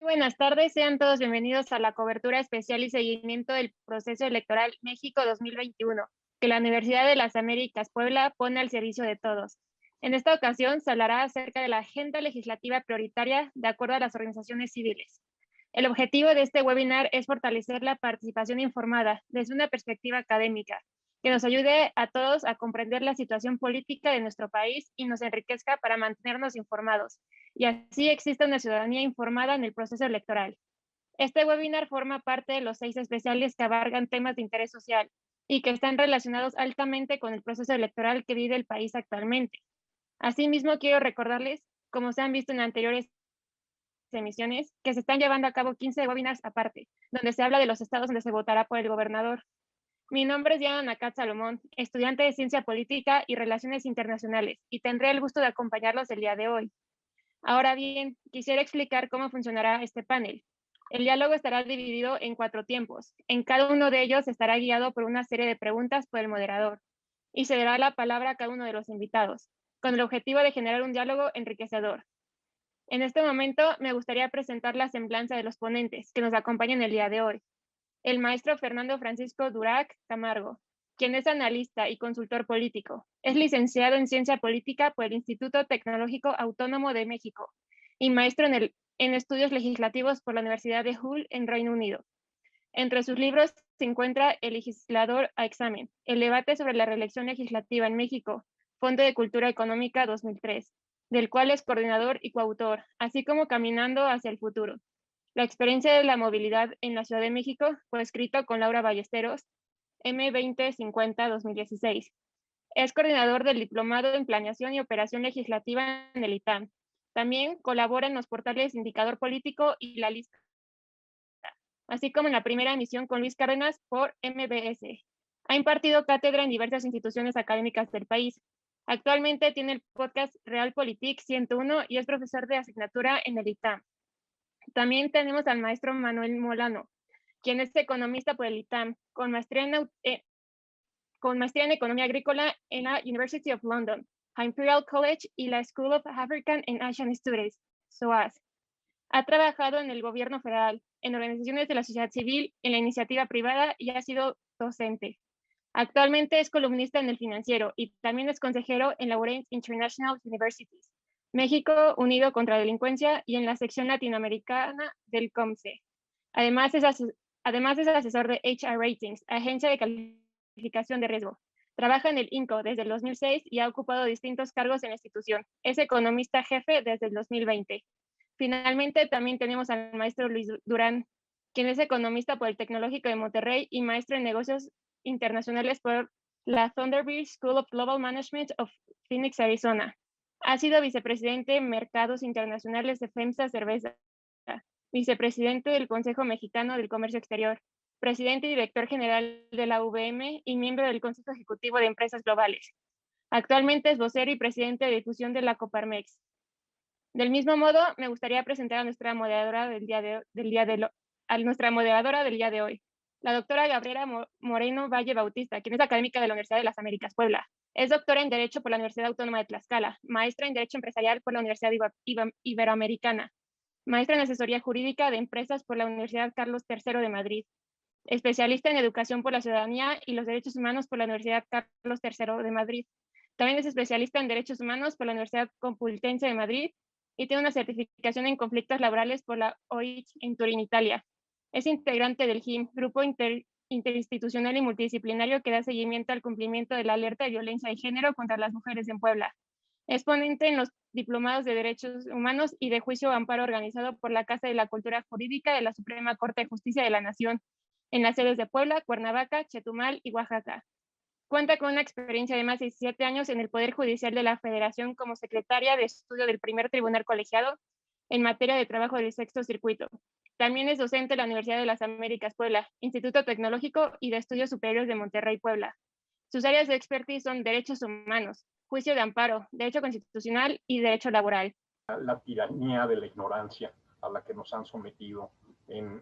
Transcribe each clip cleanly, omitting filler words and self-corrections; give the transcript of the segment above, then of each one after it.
Buenas tardes, sean todos bienvenidos a la cobertura especial y seguimiento del proceso electoral México 2021, que la Universidad de las Américas Puebla pone al servicio de todos. En esta ocasión se hablará acerca de la agenda legislativa prioritaria de acuerdo a las organizaciones civiles. El objetivo de este webinar es fortalecer la participación informada desde una perspectiva académica, que nos ayude a todos a comprender la situación política de nuestro país y nos enriquezca para mantenernos informados y así existe una ciudadanía informada en el proceso electoral. Este webinar forma parte de los 6 especiales que abarcan temas de interés social y que están relacionados altamente con el proceso electoral que vive el país actualmente. Asimismo, quiero recordarles, como se han visto en anteriores emisiones, que se están llevando a cabo 15 webinars aparte, donde se habla de los estados donde se votará por el gobernador. Mi nombre es Diana Nacat Salomón, estudiante de Ciencia Política y Relaciones Internacionales, y tendré el gusto de acompañarlos el día de hoy. Ahora bien, quisiera explicar cómo funcionará este panel. El diálogo estará dividido en 4 tiempos. En cada uno de ellos estará guiado por una serie de preguntas por el moderador y se dará la palabra a cada uno de los invitados, con el objetivo de generar un diálogo enriquecedor. En este momento me gustaría presentar la semblanza de los ponentes que nos acompañan el día de hoy. El maestro Fernando Francisco Durac Camargo, quien es analista y consultor político. Es licenciado en Ciencia Política por el Instituto Tecnológico Autónomo de México y maestro en Estudios Legislativos por la Universidad de Hull en Reino Unido. Entre sus libros se encuentra El legislador a examen, el debate sobre la reelección legislativa en México, Fondo de Cultura Económica 2003, del cual es coordinador y coautor, así como Caminando hacia el futuro. La experiencia de la movilidad en la Ciudad de México fue escrito con Laura Ballesteros, M2050-2016. Es coordinador del Diplomado en Planeación y Operación Legislativa en el ITAM. También colabora en los portales Indicador Político y La Lista, así como en la primera emisión con Luis Cárdenas por MBS. Ha impartido cátedra en diversas instituciones académicas del país. Actualmente tiene el podcast Realpolitik 101 y es profesor de asignatura en el ITAM. También tenemos al maestro Manuel Molano, quien es economista por el ITAM, con maestría en Economía Agrícola en la University of London, Imperial College y la School of African and Asian Studies, SOAS. Ha trabajado en el gobierno federal, en organizaciones de la sociedad civil, en la iniciativa privada y ha sido docente. Actualmente es columnista en El Financiero y también es consejero en la Lawrence International Universities, México Unido contra la Delincuencia y en la sección latinoamericana del COMCE. Además es asesor de HR Ratings, agencia de calificación de riesgo. Trabaja en el INCO desde el 2006 y ha ocupado distintos cargos en la institución. Es economista jefe desde el 2020. Finalmente, también tenemos al maestro Luis Durán, quien es economista por el Tecnológico de Monterrey y maestro en negocios internacionales por la Thunderbird School of Global Management of Phoenix, Arizona. Ha sido vicepresidente de Mercados Internacionales de FEMSA Cerveza, vicepresidente del Consejo Mexicano del Comercio Exterior, presidente y director general de la UVM y miembro del Consejo Ejecutivo de Empresas Globales. Actualmente es vocero y presidente de difusión de la Coparmex. Del mismo modo, me gustaría presentar a nuestra moderadora del día de hoy, la doctora Gabriela Moreno Valle Bautista, quien es académica de la Universidad de las Américas Puebla. Es doctora en Derecho por la Universidad Autónoma de Tlaxcala, maestra en Derecho Empresarial por la Universidad Iberoamericana, maestra en Asesoría Jurídica de Empresas por la Universidad Carlos III de Madrid, especialista en Educación por la Ciudadanía y los Derechos Humanos por la Universidad Carlos III de Madrid. También es especialista en Derechos Humanos por la Universidad Complutense de Madrid y tiene una certificación en conflictos laborales por la OIT en Turín, Italia. Es integrante del GIM, Grupo Interinstitucional y Multidisciplinario que da seguimiento al cumplimiento de la alerta de violencia de género contra las mujeres en Puebla. Es ponente en los diplomados de Derechos Humanos y de Juicio Amparo organizado por la Casa de la Cultura Jurídica de la Suprema Corte de Justicia de la Nación, en las sedes de Puebla, Cuernavaca, Chetumal y Oaxaca. Cuenta con una experiencia de más de 17 años en el Poder Judicial de la Federación como secretaria de estudio del primer tribunal colegiado en materia de trabajo del sexto circuito. También es docente de la Universidad de las Américas Puebla, Instituto Tecnológico y de Estudios Superiores de Monterrey, Puebla. Sus áreas de expertise son derechos humanos, juicio de amparo, derecho constitucional y derecho laboral. La tiranía de la ignorancia a la que nos han sometido en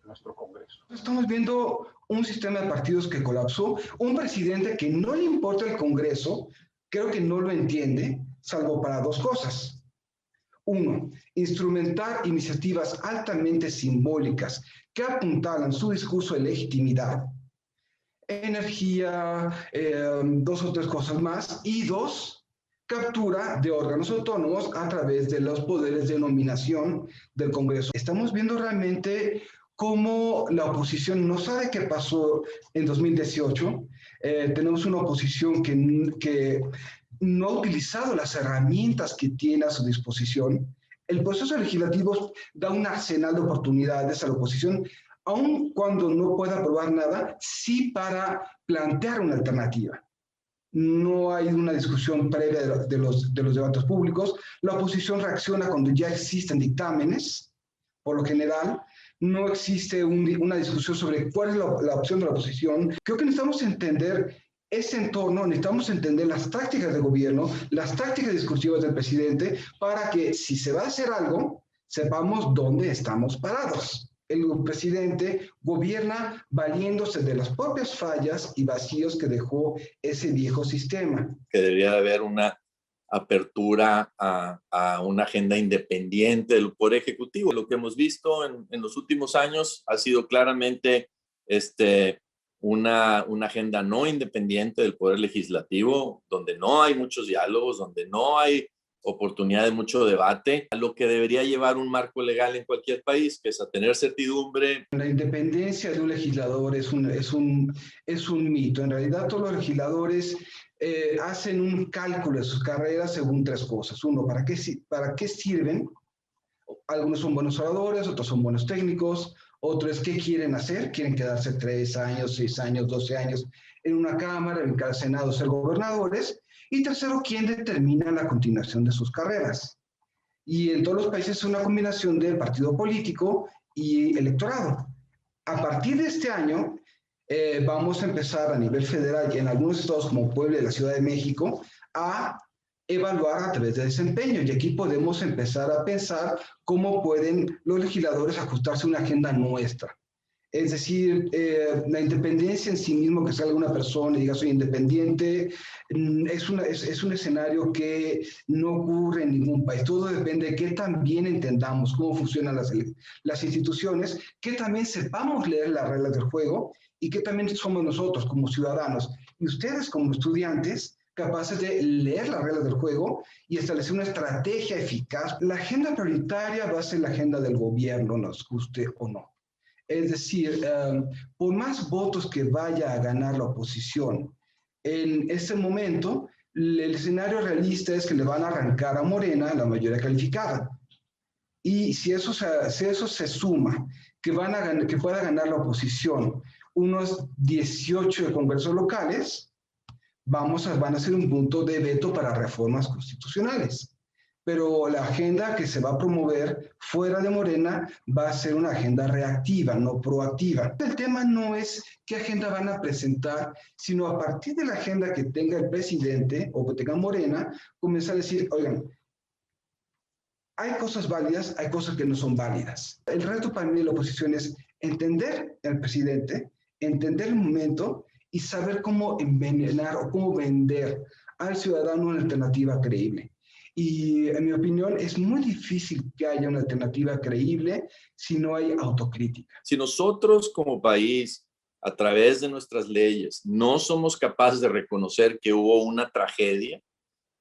nuestro Congreso. Estamos viendo un sistema de partidos que colapsó, un presidente que no le importa el Congreso, creo que no lo entiende, salvo para dos cosas. Uno, instrumentar iniciativas altamente simbólicas que apuntalan su discurso de legitimidad, energía, dos o tres cosas más. Y dos, captura de órganos autónomos a través de los poderes de nominación del Congreso. Estamos viendo realmente cómo la oposición no sabe qué pasó en 2018. Tenemos una oposición que no ha utilizado las herramientas que tiene a su disposición. El proceso legislativo da un arsenal de oportunidades a la oposición, aun cuando no pueda aprobar nada, sí para plantear una alternativa. No hay una discusión previa de los debates públicos. La oposición reacciona cuando ya existen dictámenes, por lo general. No existe una discusión sobre cuál es la opción de la oposición. Creo que necesitamos entender ese entorno, necesitamos entender las tácticas de gobierno, las tácticas discursivas del presidente, para que si se va a hacer algo, sepamos dónde estamos parados. El presidente gobierna valiéndose de las propias fallas y vacíos que dejó ese viejo sistema. Que debería haber una apertura a una agenda independiente del Poder Ejecutivo. Lo que hemos visto en los últimos años ha sido claramente una agenda no independiente del Poder Legislativo, donde no hay muchos diálogos, donde no hay oportunidad de mucho debate, a lo que debería llevar un marco legal en cualquier país, que es a tener certidumbre. La independencia de un legislador es un mito. En realidad, todos los legisladores hacen un cálculo de sus carreras según tres cosas. Uno, ¿para qué sirven? Algunos son buenos oradores, otros son buenos técnicos, otro es qué quieren hacer. Quieren quedarse 3 años, 6 años, 12 años en una cámara, en cada senado, ser gobernadores. Y tercero, ¿quién determina la continuación de sus carreras? Y en todos los países es una combinación del partido político y electorado. A partir de este año, vamos a empezar a nivel federal y en algunos estados como Puebla y la Ciudad de México a evaluar a través de desempeño. Y aquí podemos empezar a pensar cómo pueden los legisladores ajustarse a una agenda nuestra. Es decir, la independencia en sí mismo, que salga una persona y diga soy independiente, es un escenario que no ocurre en ningún país. Todo depende de que también entendamos cómo funcionan las instituciones, que también sepamos leer las reglas del juego y que también somos nosotros como ciudadanos y ustedes como estudiantes capaces de leer las reglas del juego y establecer una estrategia eficaz. La agenda prioritaria va a ser la agenda del gobierno, nos guste o no. Es decir, por más votos que vaya a ganar la oposición, en este momento el escenario realista es que le van a arrancar a Morena la mayoría calificada. Y si eso se suma, que pueda ganar la oposición unos 18 de congresos locales, van a ser un punto de veto para reformas constitucionales. Pero la agenda que se va a promover fuera de Morena va a ser una agenda reactiva, no proactiva. El tema no es qué agenda van a presentar, sino a partir de la agenda que tenga el presidente o que tenga Morena, comenzar a decir, oigan, hay cosas válidas, hay cosas que no son válidas. El reto para mí de la oposición es entender al presidente, entender el momento y saber cómo envenenar o cómo vender al ciudadano una alternativa creíble. Y en mi opinión es muy difícil que haya una alternativa creíble si no hay autocrítica. Si nosotros como país, a través de nuestras leyes, no somos capaces de reconocer que hubo una tragedia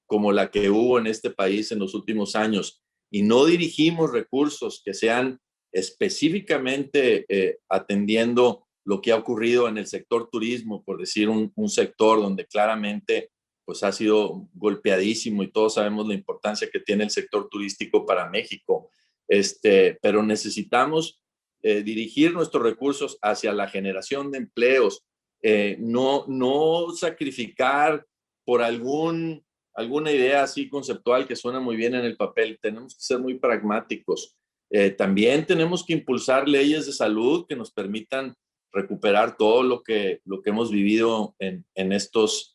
como la que hubo en este país en los últimos años y no dirigimos recursos que sean específicamente atendiendo lo que ha ocurrido en el sector turismo, por decir un sector donde claramente pues ha sido golpeadísimo y todos sabemos la importancia que tiene el sector turístico para México. Pero necesitamos dirigir nuestros recursos hacia la generación de empleos, no sacrificar por alguna idea así conceptual que suena muy bien en el papel. Tenemos que ser muy pragmáticos. También tenemos que impulsar leyes de salud que nos permitan recuperar todo lo que hemos vivido en estos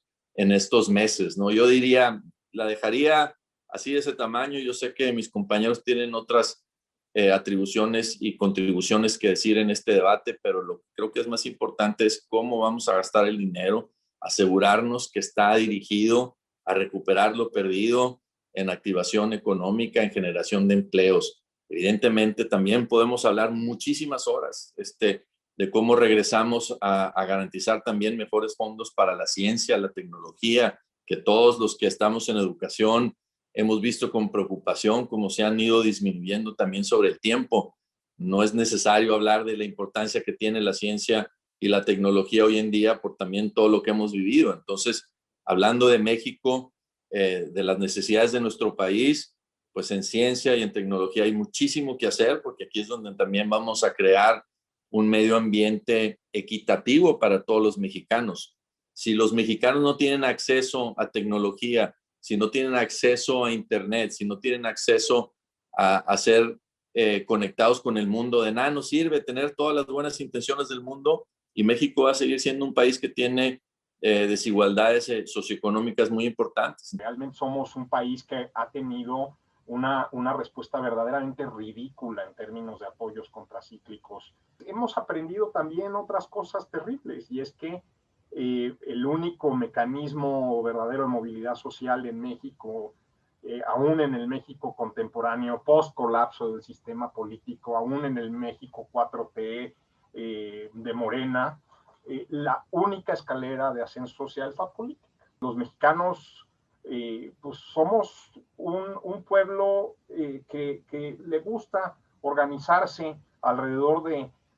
meses, ¿no? Yo diría, la dejaría así de ese tamaño. Yo sé que mis compañeros tienen otras atribuciones y contribuciones que decir en este debate, pero lo que creo que es más importante es cómo vamos a gastar el dinero, asegurarnos que está dirigido a recuperar lo perdido en activación económica, en generación de empleos. Evidentemente, también podemos hablar muchísimas horas de cómo regresamos a garantizar también mejores fondos para la ciencia, la tecnología, que todos los que estamos en educación hemos visto con preocupación cómo se han ido disminuyendo también sobre el tiempo. No es necesario hablar de la importancia que tiene la ciencia y la tecnología hoy en día por también todo lo que hemos vivido. Entonces, hablando de México, de las necesidades de nuestro país, pues en ciencia y en tecnología hay muchísimo que hacer, porque aquí es donde también vamos a crear un medio ambiente equitativo para todos los mexicanos. Si los mexicanos no tienen acceso a tecnología, si no tienen acceso a Internet, si no tienen acceso a ser conectados con el mundo, de nada nos sirve tener todas las buenas intenciones del mundo, y México va a seguir siendo un país que tiene desigualdades socioeconómicas muy importantes. Realmente somos un país que ha tenido una respuesta verdaderamente ridícula en términos de apoyos contracíclicos. Hemos aprendido también otras cosas terribles, y es que el único mecanismo verdadero de movilidad social en México, aún en el México contemporáneo, post-colapso del sistema político, aún en el México 4T de Morena, la única escalera de ascenso social fue política. Los mexicanos pues somos un pueblo que le gusta organizarse alrededor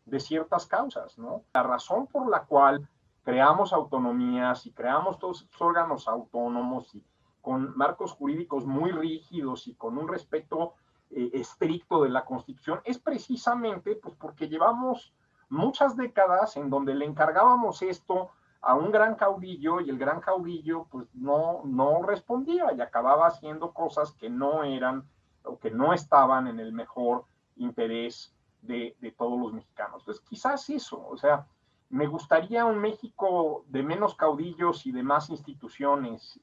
de ciertas causas, ¿no? La razón por la cual creamos autonomías y creamos todos estos órganos autónomos y con marcos jurídicos muy rígidos y con un respeto estricto de la Constitución es precisamente pues porque llevamos muchas décadas en donde le encargábamos esto a un gran caudillo, y el gran caudillo pues no respondía y acababa haciendo cosas que no eran o que no estaban en el mejor interés de todos los mexicanos. Entonces quizás eso, o sea, me gustaría un México de menos caudillos y de más instituciones.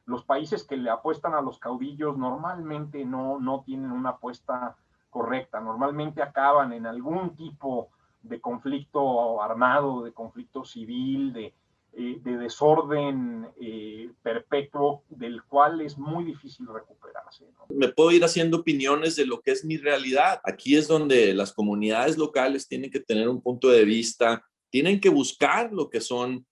Los países que le apuestan a los caudillos normalmente no tienen una apuesta correcta, normalmente acaban en algún tipo de conflicto armado, de conflicto civil, de desorden perpetuo, del cual es muy difícil recuperarse, ¿no? Me puedo ir haciendo opiniones de lo que es mi realidad. Aquí es donde las comunidades locales tienen que tener un punto de vista, tienen que buscar lo que son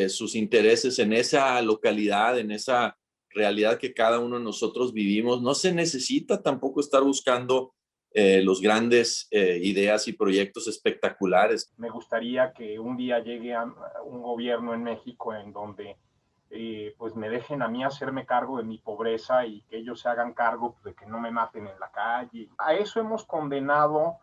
sus intereses en esa localidad, en esa realidad que cada uno de nosotros vivimos. No se necesita tampoco estar buscando los grandes ideas y proyectos espectaculares. Me gustaría que un día llegue a un gobierno en México en donde pues me dejen a mí hacerme cargo de mi pobreza y que ellos se hagan cargo de que no me maten en la calle. A eso hemos condenado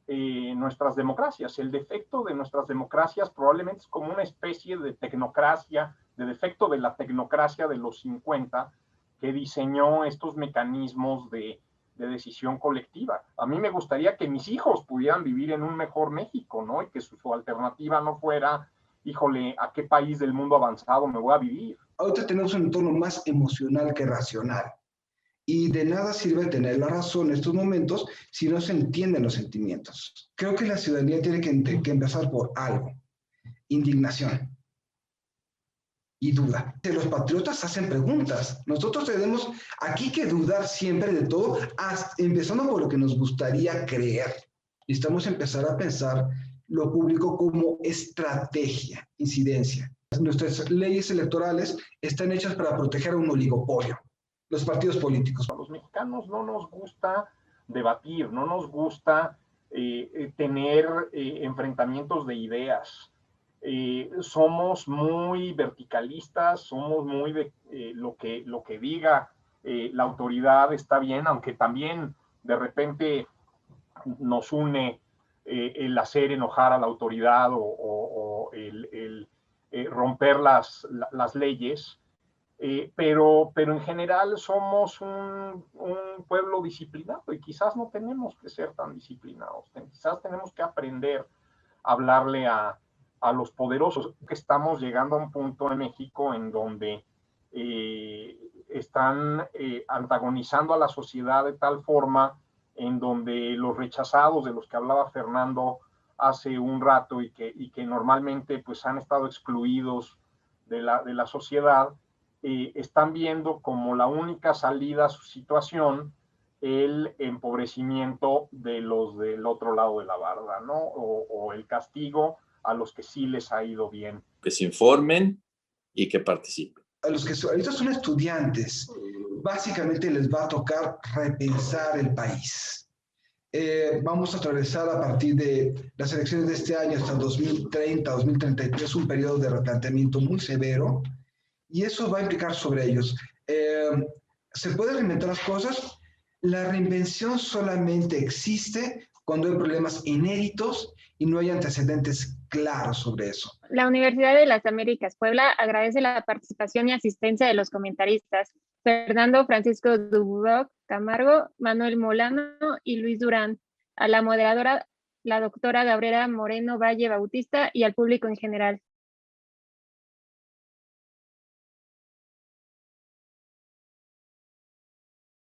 nuestras democracias. El defecto de nuestras democracias probablemente es como una especie de tecnocracia, de defecto de la tecnocracia de los 50, que diseñó estos mecanismos de decisión colectiva. A mí me gustaría que mis hijos pudieran vivir en un mejor México, ¿no? Y que su alternativa no fuera, híjole, ¿a qué país del mundo avanzado me voy a vivir? Ahorita tenemos un entorno más emocional que racional. Y de nada sirve tener la razón en estos momentos si no se entienden los sentimientos. Creo que la ciudadanía tiene que empezar por algo: indignación y duda. Los patriotas hacen preguntas. Nosotros tenemos aquí que dudar siempre de todo, empezando por lo que nos gustaría creer. Necesitamos empezar a pensar lo público como estrategia, incidencia. Nuestras leyes electorales están hechas para proteger a un oligopolio, los partidos políticos. A los mexicanos no nos gusta debatir, no nos gusta tener enfrentamientos de ideas. Somos muy verticalistas, somos muy de lo que diga la autoridad está bien, aunque también de repente nos une el hacer enojar a la autoridad o el romper las leyes. Pero en general somos un pueblo disciplinado y quizás no tenemos que ser tan disciplinados. Quizás tenemos que aprender a hablarle a los poderosos. Estamos llegando a un punto en México en donde están antagonizando a la sociedad de tal forma en donde los rechazados de los que hablaba Fernando hace un rato y que normalmente pues han estado excluidos de la sociedad, están viendo como la única salida a su situación el empobrecimiento de los del otro lado de la barda, ¿no? O el castigo a los que sí les ha ido bien. Que se informen y que participen. A los que ahorita son estudiantes, básicamente les va a tocar repensar el país. Vamos a atravesar a partir de las elecciones de este año hasta 2030, 2033, un periodo de replanteamiento muy severo, y eso va a implicar sobre ellos. ¿Se pueden reinventar las cosas? La reinvención solamente existe cuando hay problemas inéditos y no hay antecedentes claros sobre eso. La Universidad de las Américas Puebla agradece la participación y asistencia de los comentaristas Fernando Francisco Duboc Camargo, Manuel Molano y Luis Durán, a la moderadora, la doctora Gabriela Moreno Valle Bautista, y al público en general.